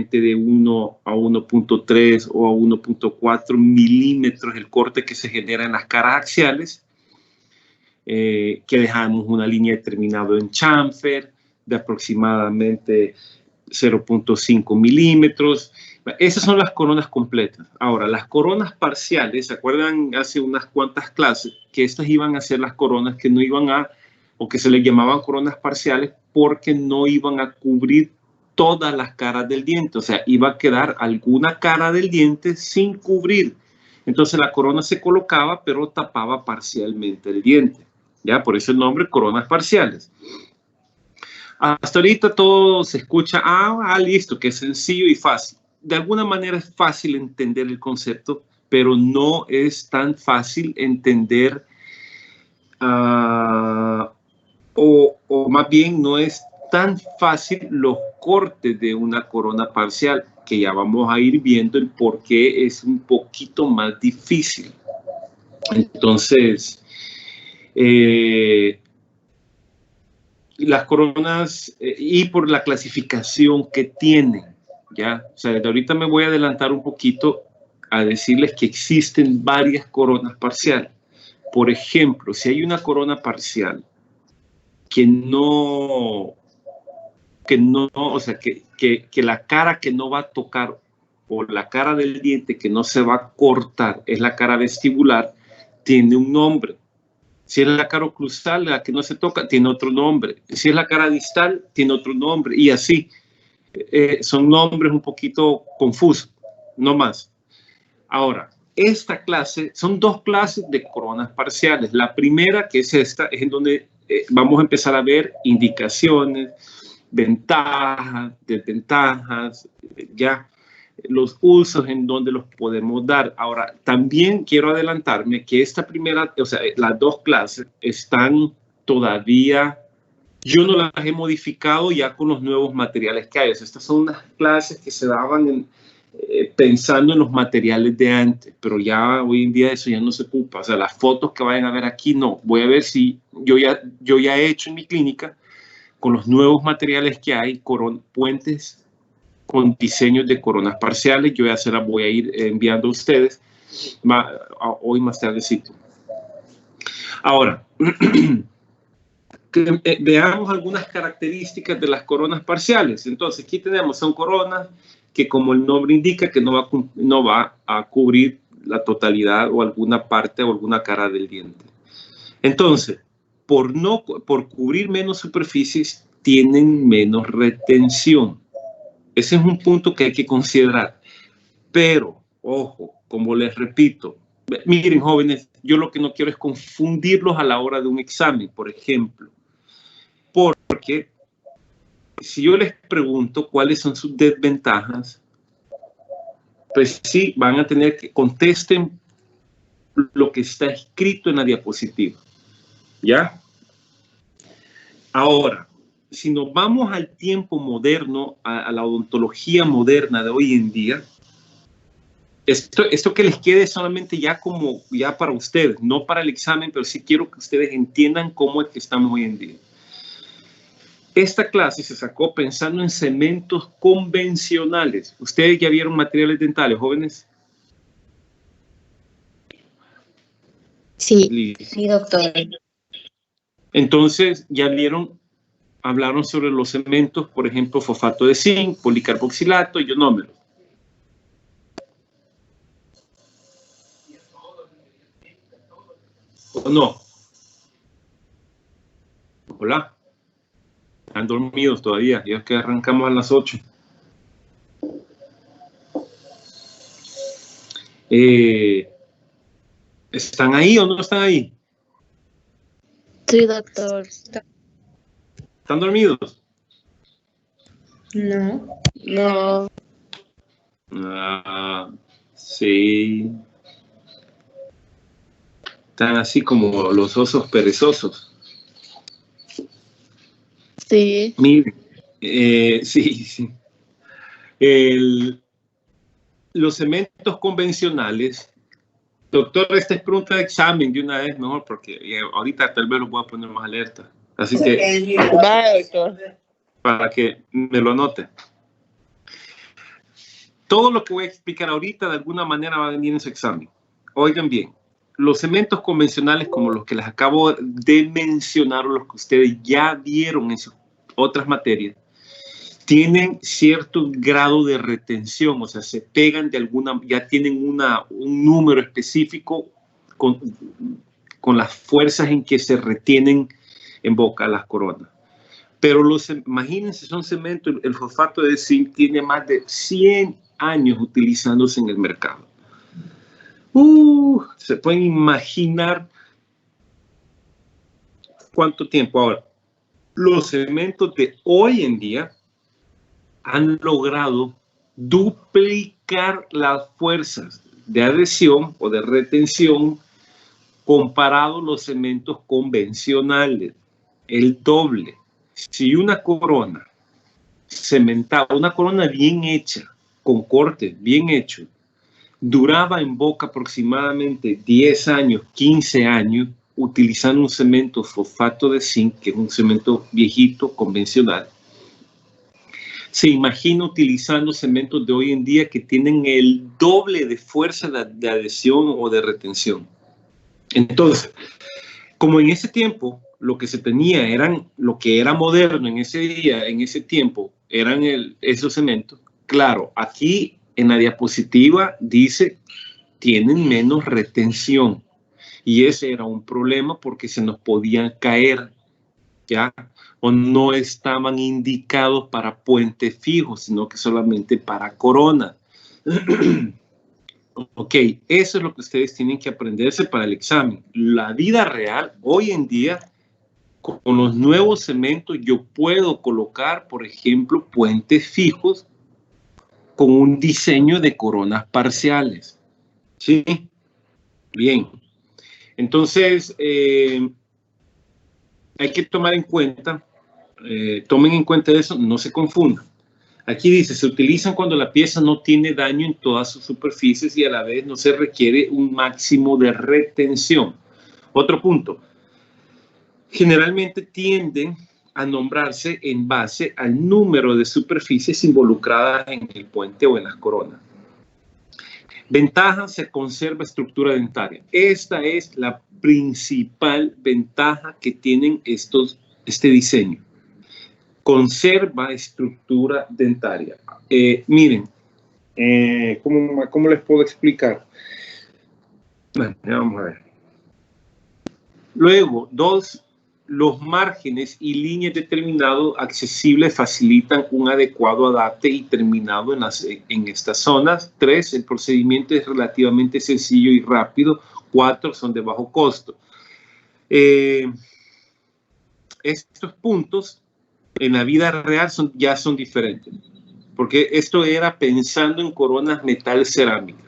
aproximadamente de 1 a 1.3 o a 1.4 milímetros el corte que se genera en las caras axiales, que dejamos una línea determinada en chamfer de aproximadamente 0.5 milímetros. Esas son las coronas completas. Ahora, las coronas parciales, ¿se acuerdan hace unas cuantas clases que estas iban a ser las coronas que no iban a, o que se les llamaban coronas parciales porque no iban a cubrir todas las caras del diente? O sea, iba a quedar alguna cara del diente sin cubrir. Entonces la corona se colocaba, pero tapaba parcialmente el diente. ¿Ya? Por eso el nombre coronas parciales. Hasta ahorita todo se escucha, listo, que es sencillo y fácil. De alguna manera es fácil entender el concepto, pero no es tan fácil entender, o más bien no es tan fácil los cortes de una corona parcial, que ya vamos a ir viendo el por qué es un poquito más difícil. Entonces, las coronas, y por la clasificación que tienen, ¿ya? O sea, de ahorita me voy a adelantar un poquito a decirles que existen varias coronas parciales. Por ejemplo, si hay una corona parcial que no, o sea, que la cara que no va a tocar o la cara del diente que no se va a cortar es la cara vestibular, tiene un nombre. Si es la cara oclusal, la que no se toca, tiene otro nombre. Si es la cara distal, tiene otro nombre. Y así. Son nombres un poquito confusos, no más. Ahora, esta clase, son dos clases de coronas parciales. La primera, que es esta, es en donde vamos a empezar a ver indicaciones, ventajas, desventajas, ya los usos en donde los podemos dar. Ahora, también quiero adelantarme que esta primera, o sea, las dos clases están todavía, yo no las he modificado ya con los nuevos materiales que hay. O sea, estas son unas clases que se daban pensando en los materiales de antes, pero ya hoy en día eso ya no se ocupa. O sea, las fotos que vayan a ver aquí, no. Voy a ver si yo ya he hecho en mi clínica con los nuevos materiales que hay, puentes con diseños de coronas parciales. Yo ya se las voy a ir enviando a ustedes hoy más tardecito. Ahora, veamos algunas características de las coronas parciales. Entonces, aquí tenemos, son coronas que, como el nombre indica, que no va a cubrir la totalidad o alguna parte o alguna cara del diente. Entonces, por cubrir menos superficies, tienen menos retención. Ese es un punto que hay que considerar. Pero, ojo, como les repito, miren, jóvenes, yo lo que no quiero es confundirlos a la hora de un examen, por ejemplo. Porque si yo les pregunto cuáles son sus desventajas, pues sí, van a tener que contesten lo que está escrito en la diapositiva. ¿Ya? Ahora, si nos vamos al tiempo moderno, a la odontología moderna de hoy en día, esto que les quede solamente ya para ustedes, no para el examen, pero sí quiero que ustedes entiendan cómo es que estamos hoy en día. Esta clase se sacó pensando en cementos convencionales. ¿Ustedes ya vieron materiales dentales, jóvenes? Sí, sí, doctor. Entonces, ya hablaron sobre los cementos, por ejemplo, fosfato de zinc, policarboxilato y ionómero. ¿O no? Hola. Están dormidos todavía, ya que arrancamos a las 8. ¿Están ahí o no están ahí? Sí, doctor. ¿Están dormidos? No. No. Sí. Están así como los osos perezosos. Sí. Miren, sí. Los cementos convencionales, doctor, esta es pregunta de examen de una vez mejor, porque ahorita tal vez lo voy a poner más alerta. Así que, Va, doctor. para que me lo anote. todo lo que voy a explicar ahorita de alguna manera va a venir en su examen. Oigan bien, los cementos convencionales como los que les acabo de mencionar o los que ustedes ya vieron en sus otras materias, tienen cierto grado de retención, o sea, se pegan de alguna, ya tienen un número específico con las fuerzas en que se retienen en boca las coronas. Pero imagínense, son cementos, el fosfato de zinc tiene más de 100 años utilizándose en el mercado. Se pueden imaginar cuánto tiempo. Ahora, los cementos de hoy en día han logrado duplicar las fuerzas de adhesión o de retención comparado a los cementos convencionales, el doble. Si una corona cementada, una corona bien hecha, con corte bien hecho, duraba en boca aproximadamente 10 años, 15 años, utilizando un cemento fosfato de zinc, que es un cemento viejito, convencional. Se imagina utilizando cementos de hoy en día que tienen el doble de fuerza de adhesión o de retención. Entonces, como en ese tiempo lo que se tenía lo que era moderno en ese día, en ese tiempo, eran esos cementos. Claro, aquí en la diapositiva dice tienen menos retención y ese era un problema porque se nos podían caer, ¿ya? O no estaban indicados para puentes fijos, sino que solamente para corona. Ok, eso es lo que ustedes tienen que aprenderse para el examen. La vida real, hoy en día, con los nuevos cementos, yo puedo colocar, por ejemplo, puentes fijos con un diseño de coronas parciales. ¿Sí? Bien. Entonces, hay que tomar en cuenta, tomen en cuenta eso, no se confundan. Aquí dice, se utilizan cuando la pieza no tiene daño en todas sus superficies y a la vez no se requiere un máximo de retención. Otro punto, generalmente tienden a nombrarse en base al número de superficies involucradas en el puente o en las coronas. Ventaja, se conserva estructura dentaria. Esta es la principal ventaja que tienen este diseño. Conserva estructura dentaria. Miren, ¿cómo les puedo explicar? Bueno, vamos a ver. Luego, los márgenes y líneas de terminado accesibles facilitan un adecuado adapte y terminado en estas zonas. 3, el procedimiento es relativamente sencillo y rápido. 4, son de bajo costo. Estos puntos en la vida real ya son diferentes, porque esto era pensando en coronas metal cerámica.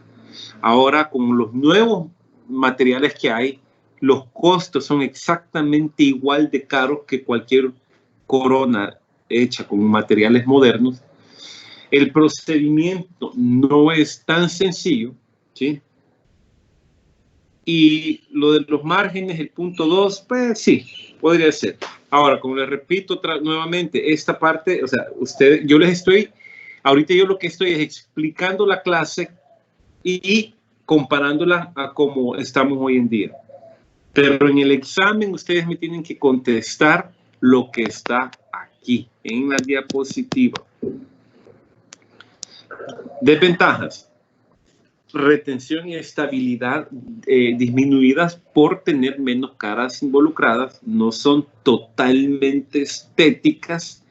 Ahora, con los nuevos materiales que hay, los costos son exactamente igual de caros que cualquier corona hecha con materiales modernos. El procedimiento no es tan sencillo, ¿sí? Y lo de los márgenes, el punto 2, pues sí, podría ser. Ahora, como les repito nuevamente, esta parte, o sea, ahorita yo lo que estoy es explicando la clase y comparándola a cómo estamos hoy en día. Pero en el examen ustedes me tienen que contestar lo que está aquí, en la diapositiva. Desventajas. Retención y estabilidad disminuidas por tener menos caras involucradas, no son totalmente estéticas.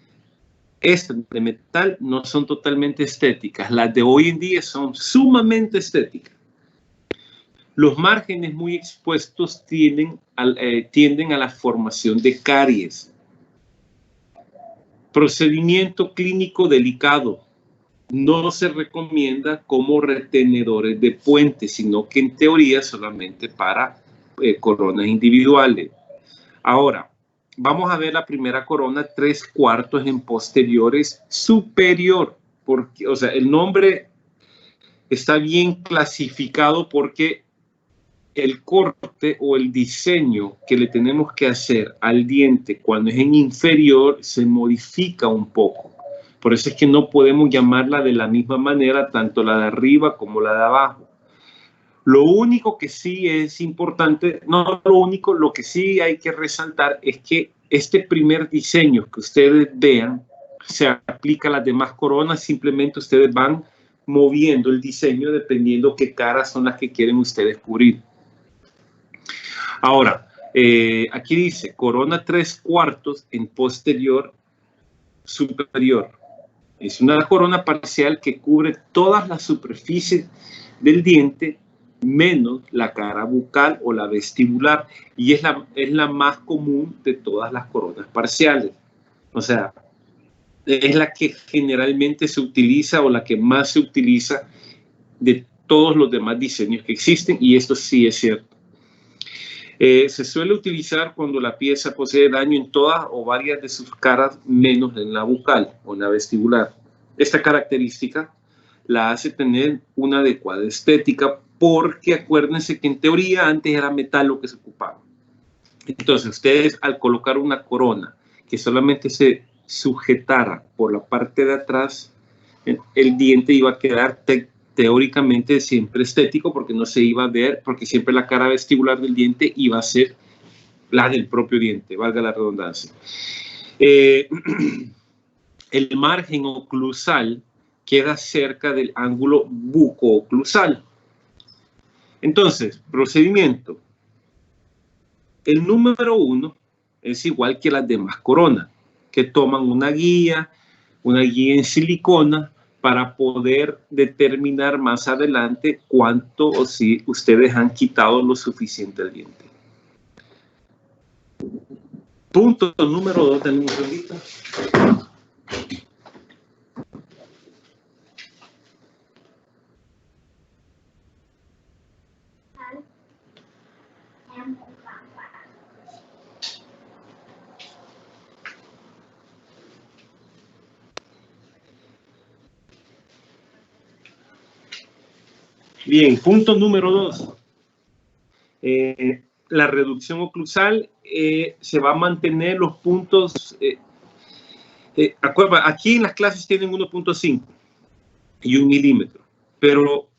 Estas de metal no son totalmente estéticas, las de hoy en día son sumamente estéticas. Los márgenes muy expuestos tienden a la formación de caries. Procedimiento clínico delicado. No se recomienda como retenedores de puentes, sino que en teoría solamente para coronas individuales. Ahora, vamos a ver la primera corona, 3/4 en posteriores superior. Porque, o sea, el nombre está bien clasificado porque el corte o el diseño que le tenemos que hacer al diente cuando es en inferior se modifica un poco. Por eso es que no podemos llamarla de la misma manera, tanto la de arriba como la de abajo. Lo único que sí es importante, no lo único, lo que sí hay que resaltar es que este primer diseño que ustedes vean se aplica a las demás coronas, simplemente ustedes van moviendo el diseño dependiendo qué caras son las que quieren ustedes cubrir. Ahora, aquí dice corona 3/4 en posterior superior. Es una corona parcial que cubre todas las superficies del diente menos la cara bucal o la vestibular, y es la más común de todas las coronas parciales. O sea, es la que generalmente se utiliza o la que más se utiliza de todos los demás diseños que existen, y esto sí es cierto. Se suele utilizar cuando la pieza posee daño en todas o varias de sus caras menos en la bucal o en la vestibular. Esta característica la hace tener una adecuada estética, porque acuérdense que en teoría antes era metal lo que se ocupaba. Entonces ustedes, al colocar una corona que solamente se sujetara por la parte de atrás, el diente iba a quedar teóricamente siempre estético, porque no se iba a ver, porque siempre la cara vestibular del diente iba a ser la del propio diente, valga la redundancia. El margen oclusal queda cerca del ángulo buco-oclusal. Entonces, procedimiento. El número 1 es igual que las demás coronas, que toman una guía en silicona, para poder determinar más adelante cuánto o si ustedes han quitado lo suficiente del diente. Punto número 2, denme un segundito. Bien, punto número 2. La reducción oclusal se va a mantener los puntos. Aquí en las clases tienen 1.5 y 1 milímetro, pero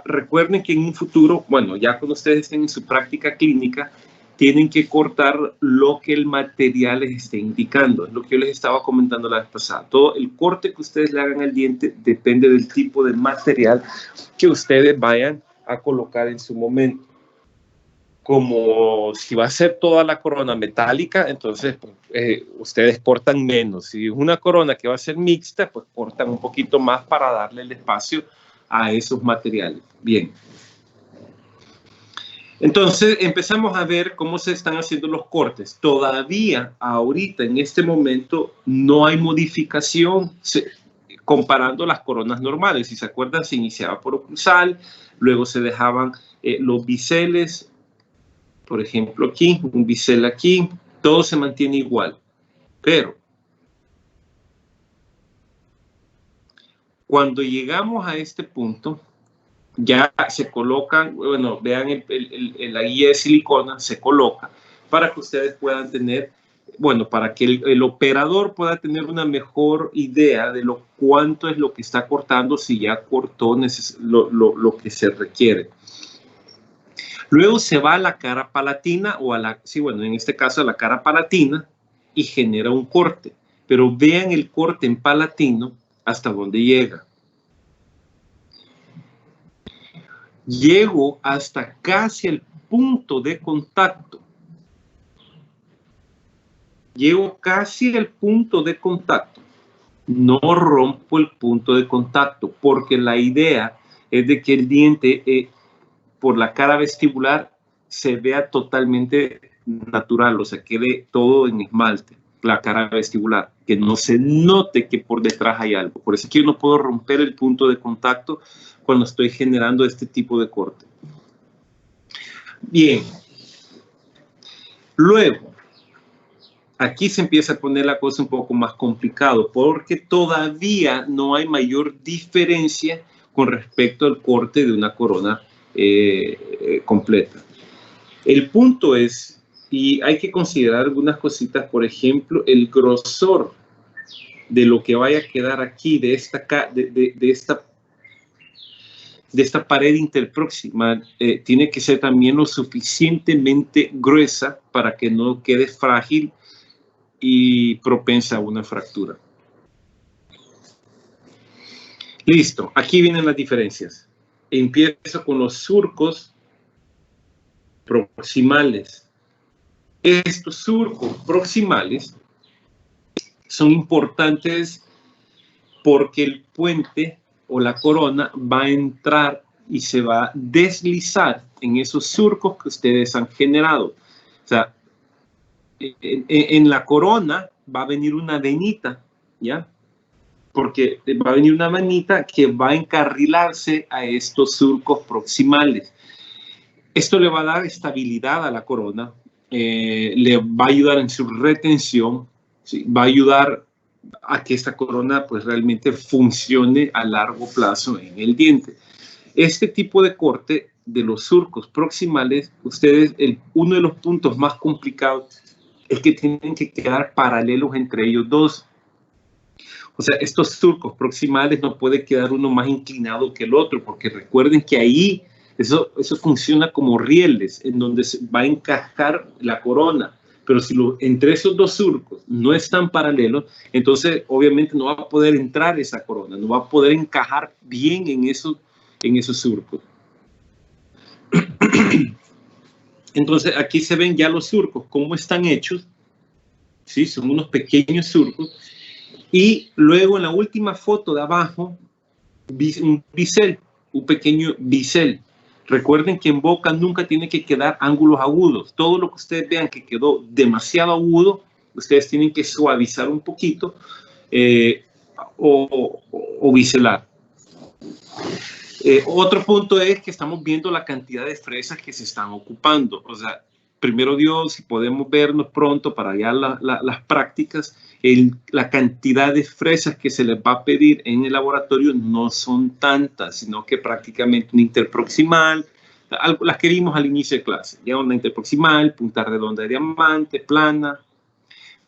recuerden que en un futuro, bueno, ya cuando ustedes estén en su práctica clínica, tienen que cortar lo que el material les esté indicando. Es lo que yo les estaba comentando la vez pasada. Todo el corte que ustedes le hagan al diente depende del tipo de material que ustedes vayan a colocar en su momento. Como si va a ser toda la corona metálica, entonces ustedes cortan menos. Si es una corona que va a ser mixta, pues cortan un poquito más para darle el espacio a esos materiales. Bien. Entonces empezamos a ver cómo se están haciendo los cortes. Todavía, ahorita, en este momento, no hay modificación comparando las coronas normales. Si se acuerdan, se iniciaba por oclusal, luego se dejaban los biseles, por ejemplo aquí, un bisel aquí, todo se mantiene igual. Pero cuando llegamos a este punto, ya se colocan, bueno, vean la guía de silicona, se coloca para que ustedes puedan tener, bueno, para que el operador pueda tener una mejor idea de cuánto es lo que está cortando, si ya cortó lo que se requiere. Luego se va a la cara palatina, o en este caso a la cara palatina, y genera un corte. Pero vean el corte en palatino hasta dónde llega. Llego hasta casi el punto de contacto. Llego casi al punto de contacto. No rompo el punto de contacto, porque la idea es de que el diente, por la cara vestibular, se vea totalmente natural, o sea, quede todo en esmalte, la cara vestibular, que no se note que por detrás hay algo. Por eso es que yo no puedo romper el punto de contacto cuando estoy generando este tipo de corte. Bien. Luego, aquí se empieza a poner la cosa un poco más complicado, porque todavía no hay mayor diferencia con respecto al corte de una corona completa. El punto es, y hay que considerar algunas cositas, por ejemplo, el grosor de lo que vaya a quedar aquí, de esta pared interproximal, tiene que ser también lo suficientemente gruesa para que no quede frágil y propensa a una fractura. Listo, aquí vienen las diferencias. Empiezo con los surcos proximales. Estos surcos proximales son importantes porque el puente o la corona va a entrar y se va a deslizar en esos surcos que ustedes han generado. O sea, en la corona va a venir una venita, ¿ya? Porque va a venir una venita que va a encarrilarse a estos surcos proximales. Esto le va a dar estabilidad a la corona, le va a ayudar en su retención, ¿sí? Va a ayudar a que esta corona pues realmente funcione a largo plazo en el diente. Este tipo de corte de los surcos proximales, ustedes, uno de los puntos más complicados es que tienen que quedar paralelos entre ellos dos. O sea, estos surcos proximales no puede quedar uno más inclinado que el otro, porque recuerden que ahí eso funciona como rieles, en donde se va a encajar la corona. Pero si entre esos dos surcos no están paralelos, entonces obviamente no va a poder entrar esa corona, no va a poder encajar bien en esos surcos. Entonces aquí se ven ya los surcos, cómo están hechos. ¿Sí? Son unos pequeños surcos. Y luego en la última foto de abajo, un bisel, un pequeño bisel. Recuerden que en boca nunca tiene que quedar ángulos agudos. Todo lo que ustedes vean que quedó demasiado agudo, ustedes tienen que suavizar un poquito o biselar. Otro punto es que estamos viendo la cantidad de fresas que se están ocupando. O sea, primero Dios, si podemos vernos pronto para ya las prácticas, la cantidad de fresas que se les va a pedir en el laboratorio no son tantas, sino que prácticamente una interproximal, las que vimos al inicio de clase, ya una interproximal, punta redonda de diamante, plana,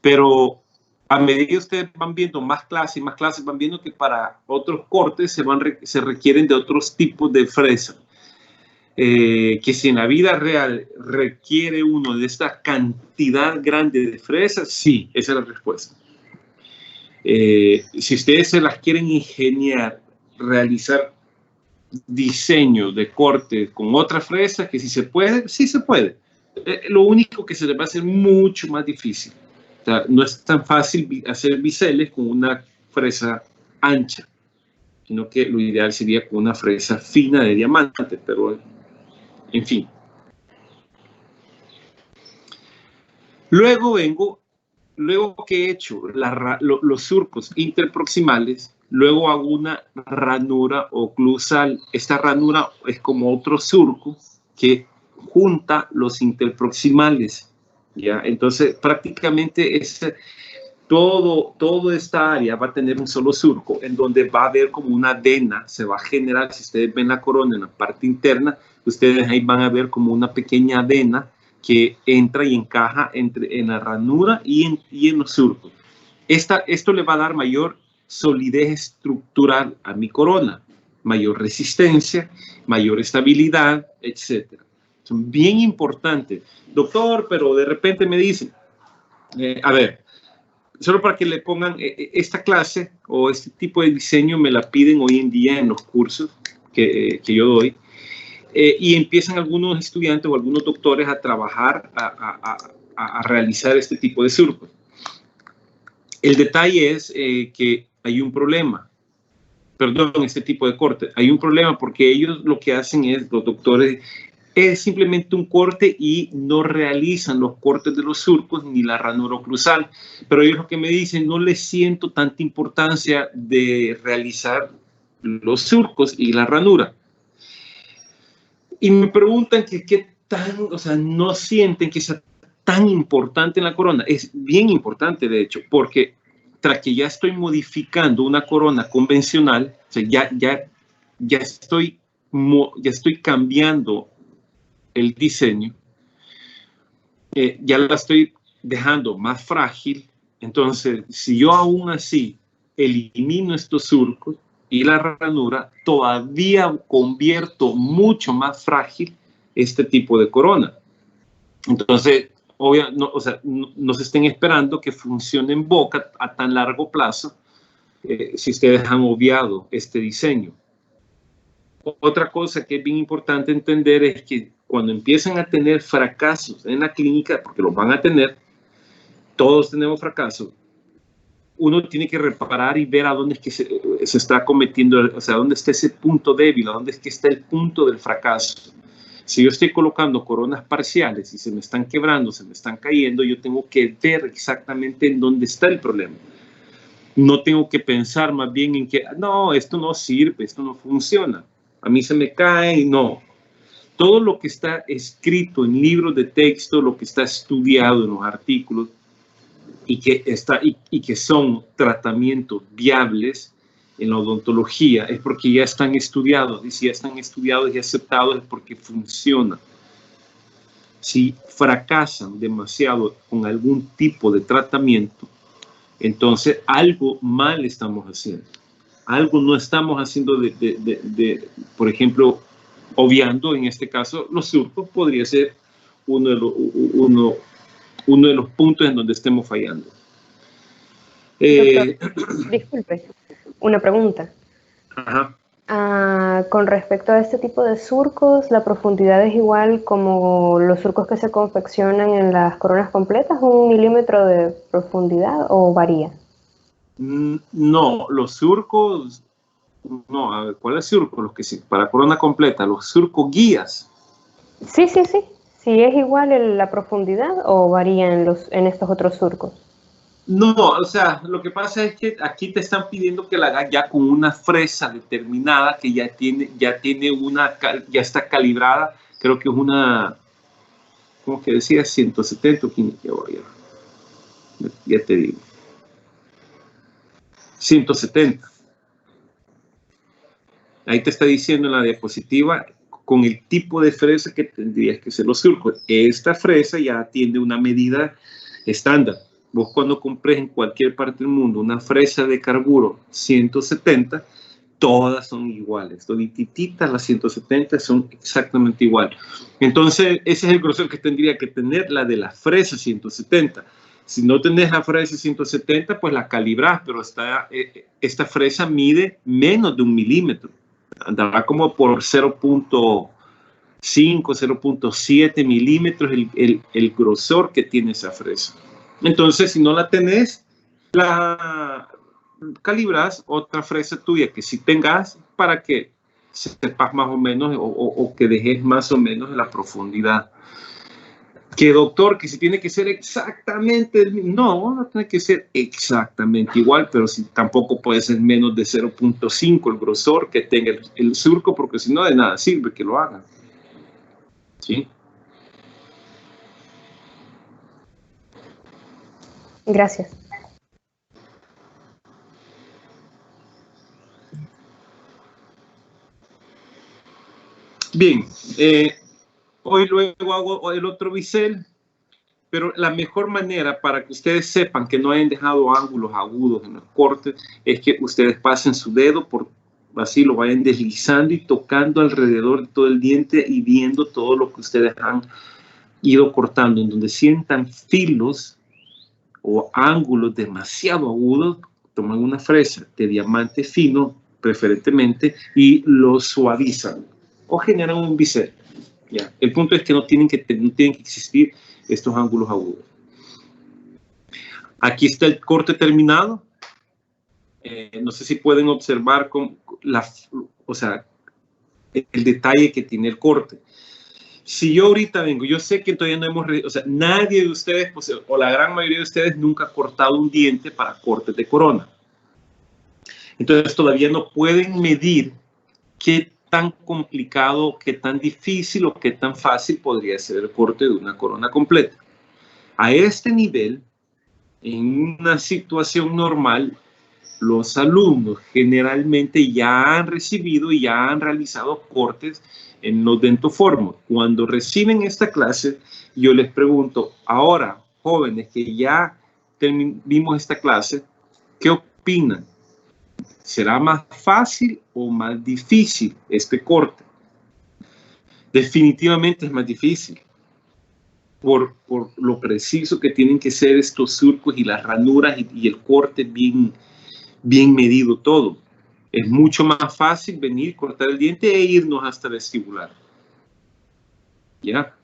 pero a medida que ustedes van viendo más clases, van viendo que para otros cortes se requieren de otros tipos de fresas. Que si en la vida real requiere uno de esta cantidad grande de fresas, sí, esa es la respuesta. Si ustedes se las quieren ingeniar, realizar diseños de corte con otras fresas, que si se puede, sí se puede. Lo único que se les va a hacer mucho más difícil. O sea, no es tan fácil hacer biseles con una fresa ancha, sino que lo ideal sería con una fresa fina de diamante, pero en fin. Luego que he hecho los surcos interproximales, luego hago una ranura oclusal. Esta ranura es como otro surco que junta los interproximales, ¿ya? Entonces, prácticamente toda esta área va a tener un solo surco, en donde va a haber como una vena, se va a generar, si ustedes ven la corona en la parte interna, ustedes ahí van a ver como una pequeña vena que entra y encaja en la ranura y en los surcos. Esto le va a dar mayor solidez estructural a mi corona, mayor resistencia, mayor estabilidad, etc. Son bien importantes. Doctor, pero de repente me dicen, a ver, solo para que le pongan esta clase o este tipo de diseño me la piden hoy en día en los cursos que yo doy. Y empiezan algunos estudiantes o algunos doctores a trabajar, a realizar este tipo de surcos. El detalle es que hay un problema. Perdón, este tipo de corte. Hay un problema porque ellos lo que hacen es, los doctores, es simplemente un corte y no realizan los cortes de los surcos ni la ranura oclusal. Pero ellos lo que me dicen, no les siento tanta importancia de realizar los surcos y la ranura. Y me preguntan que qué tan, o sea, no sienten que sea tan importante en la corona. Es bien importante, de hecho, porque tras que ya estoy modificando una corona convencional, o sea, ya estoy cambiando el diseño, ya la estoy dejando más frágil. Entonces, si yo aún así elimino estos surcos y la ranura, todavía convierto mucho más frágil este tipo de corona. Entonces, no se estén esperando que funcione en boca a tan largo plazo si ustedes han obviado este diseño. Otra cosa que es bien importante entender es que cuando empiezan a tener fracasos en la clínica, porque los van a tener, todos tenemos fracasos, uno tiene que reparar y ver a dónde es que se está cometiendo, o sea, dónde está ese punto débil, a dónde es que está el punto del fracaso. Si yo estoy colocando coronas parciales y se me están quebrando, se me están cayendo, yo tengo que ver exactamente en dónde está el problema. No tengo que pensar más bien en que, no, esto no sirve, esto no funciona. A mí se me cae y no. Todo lo que está escrito en libros de texto, lo que está estudiado en los artículos y que son tratamientos viables en la odontología es porque ya están estudiados, y si ya están estudiados y aceptados es porque funcionan. Si fracasan demasiado con algún tipo de tratamiento, entonces algo mal estamos haciendo. Algo no estamos haciendo por ejemplo, obviando en este caso los surcos podría ser uno de los puntos en donde estemos fallando. Doctor, disculpe, una pregunta. Ajá. Con respecto a este tipo de surcos, ¿la profundidad es igual como los surcos que se confeccionan en las coronas completas, 1 milímetro de profundidad, o varía? No, los surcos, no, a ver, ¿cuáles surcos? Los que sí, para corona completa, los surcos guías. Sí. ¿Sí es igual la profundidad o varía en estos otros surcos? No, o sea, lo que pasa es que aquí te están pidiendo que la hagas ya con una fresa determinada que ya está calibrada. Creo que es una, ¿cómo que decía? 170 o 500, ya te digo. 170. Ahí te está diciendo en la diapositiva con el tipo de fresa que tendrías que ser los surcos. Esta fresa ya tiene una medida estándar. Vos cuando compres en cualquier parte del mundo una fresa de carburo 170, todas son iguales. Todititas las 170 son exactamente iguales. Entonces, ese es el grosor que tendría que tener la de la fresa 170. Si no tenés la fresa 170, pues la calibrás, pero esta fresa mide menos de 1 milímetro. Andará como por 0.5, 0.7 milímetros el grosor que tiene esa fresa. Entonces, si no la tenés, la calibras otra fresa tuya que sí tengas para que sepas más o menos o que dejes más o menos la profundidad. Que doctor, que si tiene que ser exactamente el mismo. No tiene que ser exactamente igual, pero si tampoco puede ser menos de 0.5 el grosor que tenga el surco, porque si no de nada sirve que lo hagan. ¿Sí? Gracias. Bien, hoy luego hago el otro bisel, pero la mejor manera para que ustedes sepan que no hayan dejado ángulos agudos en los cortes es que ustedes pasen su dedo así lo vayan deslizando y tocando alrededor de todo el diente y viendo todo lo que ustedes han ido cortando, en donde sientan filos o ángulos demasiado agudos, toman una fresa de diamante fino, preferentemente, y lo suavizan o generan un bisel. ¿Ya? El punto es que no tienen que existir estos ángulos agudos. Aquí está el corte terminado. No sé si pueden observar el detalle que tiene el corte. Si yo ahorita vengo, yo sé que todavía no nadie de ustedes, o la gran mayoría de ustedes, nunca ha cortado un diente para cortes de corona. Entonces todavía no pueden medir qué tan complicado, qué tan difícil o qué tan fácil podría ser el corte de una corona completa. A este nivel, en una situación normal, los alumnos generalmente ya han recibido y ya han realizado cortes en los dentoformos. Cuando reciben esta clase, yo les pregunto, ahora, jóvenes que ya vimos esta clase, ¿qué opinan? ¿Será más fácil o más difícil este corte? Definitivamente es más difícil por lo preciso que tienen que ser estos surcos y las ranuras y el corte bien medido todo. Es mucho más fácil venir, cortar el diente e irnos hasta el vestibular. ¿Ya?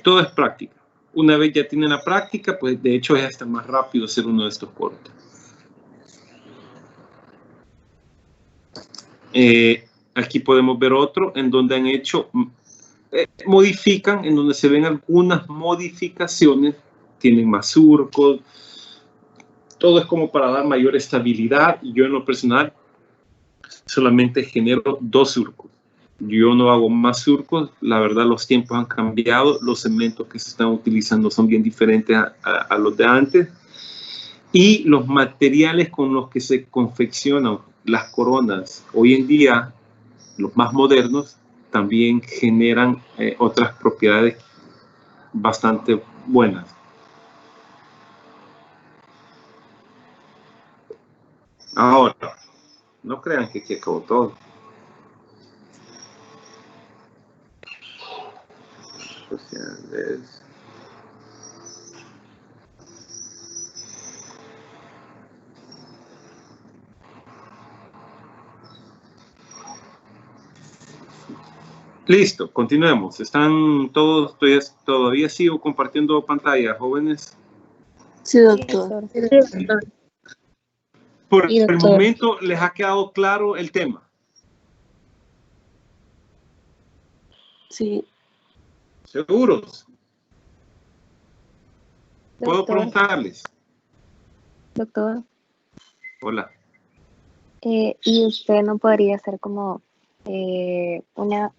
Todo es práctica. Una vez ya tienen la práctica, pues de hecho es hasta más rápido hacer uno de estos cortes. Aquí podemos ver otro en donde han hecho, modifican, en donde se ven algunas modificaciones, tienen más surcos, todo es como para dar mayor estabilidad. Y yo en lo personal solamente genero 2 surcos. Yo no hago más surcos, la verdad los tiempos han cambiado, los cementos que se están utilizando son bien diferentes a los de antes, y los materiales con los que se confeccionan las coronas hoy en día, los más modernos, también generan otras propiedades bastante buenas. Ahora, no crean que aquí acabó todo. Sociales. Listo, continuemos. ¿Están todos, todavía sigo compartiendo pantalla, jóvenes? Sí, doctor. Por Sí, el doctor. momento, ¿les ha quedado claro el tema? Sí. ¿Seguros? ¿Puedo Doctor. preguntarles? Doctor, Hola. ¿y usted no podría hacer como una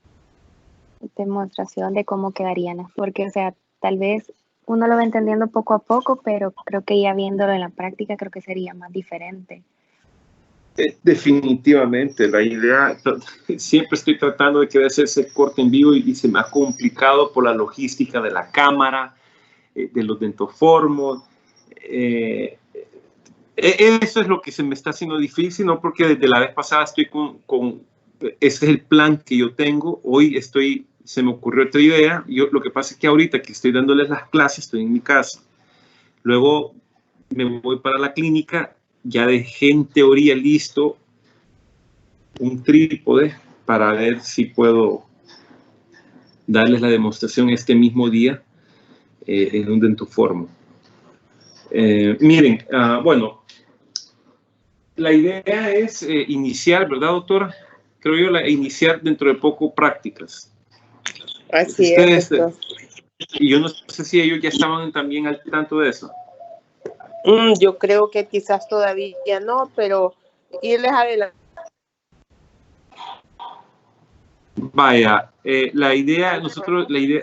demostración de cómo quedarían? Porque, o sea, tal vez uno lo va entendiendo poco a poco, pero creo que ya viéndolo en la práctica, creo que sería más diferente. Definitivamente, la idea, siempre estoy tratando de querer hacer ese corte en vivo y se me ha complicado por la logística de la cámara, de los dentoformos. Eso es lo que se me está haciendo difícil, no porque desde la vez pasada estoy ese es el plan que yo tengo. Hoy se me ocurrió otra idea. Lo que pasa es que ahorita que estoy dándoles las clases, estoy en mi casa. Luego me voy para la clínica, ya dejé en teoría listo un trípode para ver si puedo darles la demostración este mismo día en un dentoformo. Miren, bueno, la idea es iniciar, ¿verdad, doctora? Creo yo, iniciar dentro de poco prácticas. Así Ustedes, es, doctor. y yo no sé si ellos ya estaban también al tanto de eso. Yo creo que quizás todavía no, pero irles adelante. Vaya, la idea,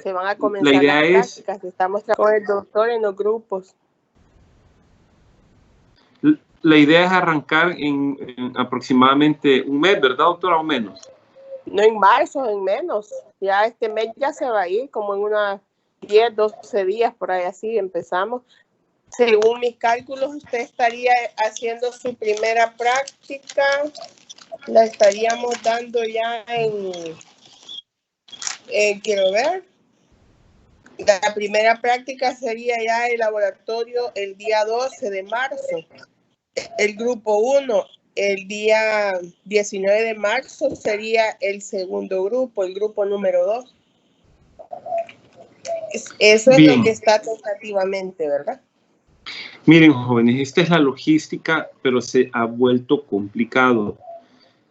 Se van a comenzar las prácticas. Estamos trabajando con el doctor en los grupos. La idea es arrancar en aproximadamente un mes, ¿verdad, doctora, o menos? No en marzo, en menos. Ya este mes ya se va a ir, como en unas 10, 12 días, por ahí así empezamos. Según mis cálculos, usted estaría haciendo su primera práctica. La estaríamos dando ya quiero ver. La primera práctica sería ya el laboratorio el día 12 de marzo. El grupo 1, el día 19 de marzo sería el segundo grupo, el grupo número 2. Eso es lo que está tentativamente, ¿verdad? Miren, jóvenes, esta es la logística, pero se ha vuelto complicado.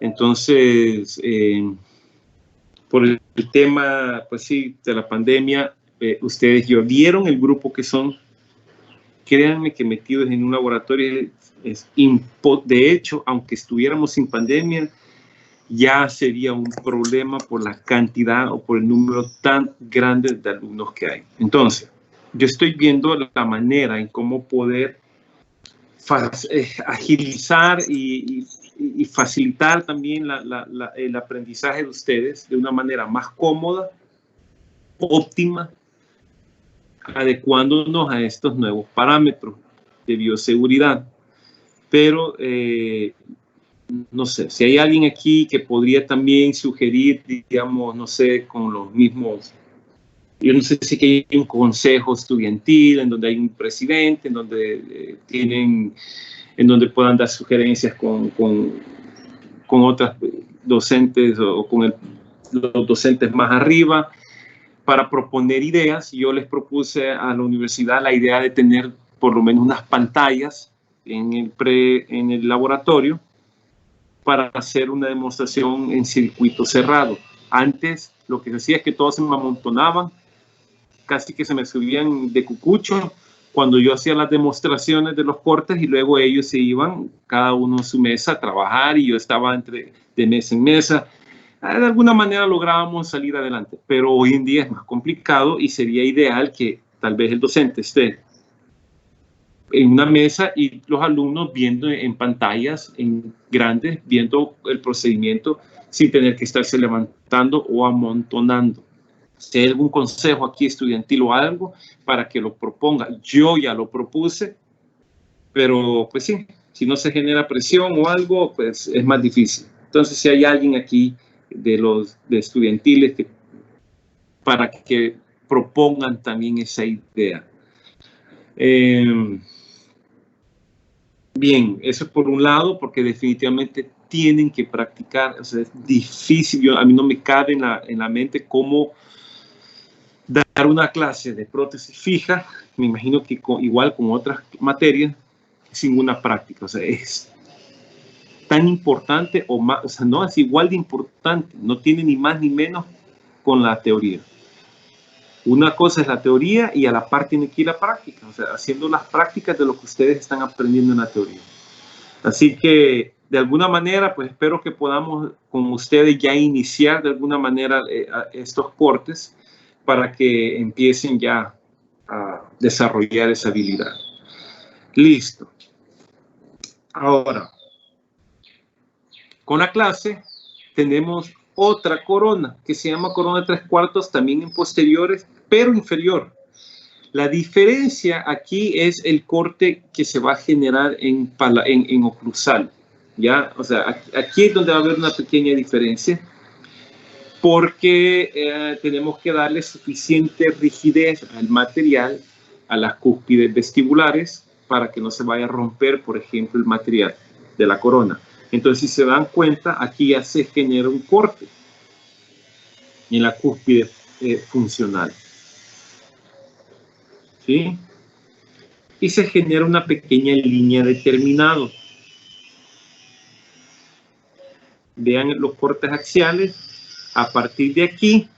Entonces, por el tema, pues sí, de la pandemia, ustedes ya vieron el grupo que son. Créanme que metidos en un laboratorio de hecho, aunque estuviéramos sin pandemia, ya sería un problema por la cantidad o por el número tan grande de alumnos que hay. Entonces, yo estoy viendo la manera en cómo poder agilizar y facilitar también el aprendizaje de ustedes de una manera más cómoda, óptima, adecuándonos a estos nuevos parámetros de bioseguridad. pero no sé, si hay alguien aquí que podría también sugerir, digamos, no sé, con los mismos, yo no sé si hay un consejo estudiantil en donde hay un presidente, en donde en donde puedan dar sugerencias con otras docentes o con los docentes más arriba para proponer ideas. Yo les propuse a la universidad la idea de tener por lo menos unas pantallas en el laboratorio para hacer una demostración en circuito cerrado. Antes lo que se hacía es que todos se me amontonaban, casi que se me subían de cucucho cuando yo hacía las demostraciones de los cortes, y luego ellos se iban cada uno a su mesa a trabajar y yo estaba de mesa en mesa. De alguna manera lográbamos salir adelante, pero hoy en día es más complicado y sería ideal que tal vez el docente esté en una mesa y los alumnos viendo en pantallas en grandes, viendo el procedimiento sin tener que estarse levantando o amontonando. Si hay algún consejo aquí estudiantil o algo para que lo proponga, yo ya lo propuse, pero pues sí, si no se genera presión o algo, pues es más difícil. Entonces, si hay alguien aquí de estudiantiles para que propongan también esa idea. Bien, eso es por un lado, porque definitivamente tienen que practicar. O sea, es difícil, a mí no me cabe en la mente cómo dar una clase de prótesis fija, me imagino que igual con otras materias, sin una práctica. O sea, es tan importante o más, o sea, no, es igual de importante, no tiene ni más ni menos con la teoría. Una cosa es la teoría y a la par tiene que ir la práctica, o sea, haciendo las prácticas de lo que ustedes están aprendiendo en la teoría. Así que, de alguna manera, pues espero que podamos con ustedes ya iniciar de alguna manera estos cortes para que empiecen ya a desarrollar esa habilidad. Listo. Ahora, con la clase tenemos otra corona que se llama corona de 3/4, también en posteriores, pero inferior. La diferencia aquí es el corte que se va a generar en oclusal, ¿ya? O sea, aquí es donde va a haber una pequeña diferencia, porque tenemos que darle suficiente rigidez al material, a las cúspides vestibulares, para que no se vaya a romper, por ejemplo, el material de la corona. Entonces, si se dan cuenta, aquí ya se genera un corte en la cúspide funcional. ¿Sí? Y se genera una pequeña línea de terminado. Vean los cortes axiales. A partir de aquí,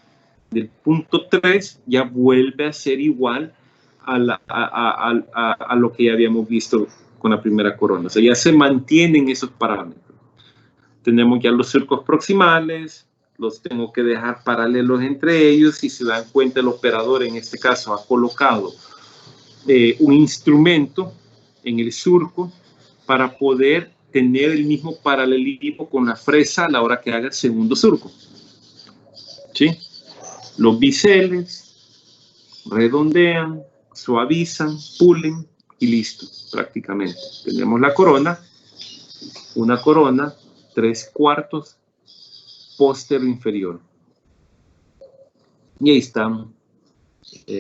del punto 3, ya vuelve a ser igual a lo que ya habíamos visto con la primera corona. O sea, ya se mantienen esos parámetros. Tenemos ya los surcos proximales, los tengo que dejar paralelos entre ellos. Si se dan cuenta, el operador en este caso ha colocado un instrumento en el surco para poder tener el mismo paralelismo con la fresa a la hora que haga el segundo surco. ¿Sí? Los biseles redondean, suavizan, pulen y listo, prácticamente. Tenemos la corona, una corona 3/4 póster inferior. Y ahí están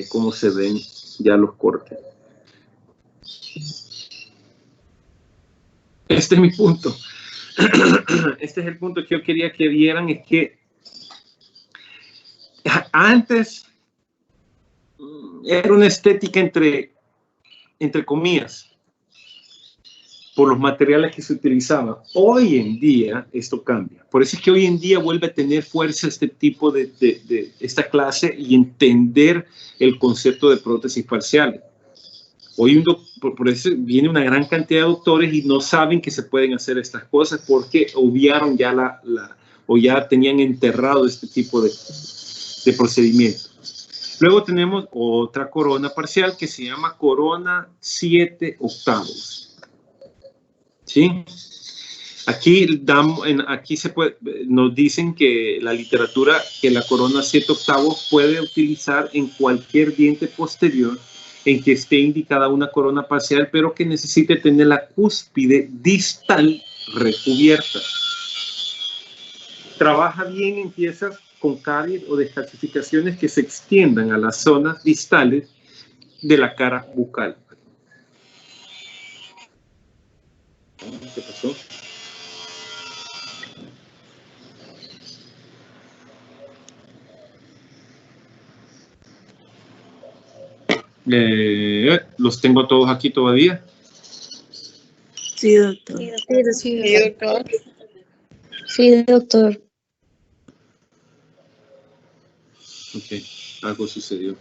cómo se ven ya los cortes. Este es mi punto. Este es el punto que yo quería que vieran, es que antes era una estética entre comillas, por los materiales que se utilizaban. Hoy en día esto cambia. Por eso es que hoy en día vuelve a tener fuerza este tipo de esta clase y entender el concepto de prótesis parciales. Hoy por eso viene una gran cantidad de doctores y no saben que se pueden hacer estas cosas porque obviaron ya o ya tenían enterrado este tipo de procedimiento. Luego tenemos otra corona parcial que se llama corona 7/8. ¿Sí? Aquí nos dicen que la literatura que la corona 7/8 puede utilizar en cualquier diente posterior en que esté indicada una corona parcial, pero que necesite tener la cúspide distal recubierta. Trabaja bien en piezas con caries o descalcificaciones que se extiendan a las zonas distales de la cara bucal. ¿Qué pasó? ¿Los tengo todos aquí todavía? Sí, doctor. Sí, doctor. Sí, doctor. Ok, algo sucedió.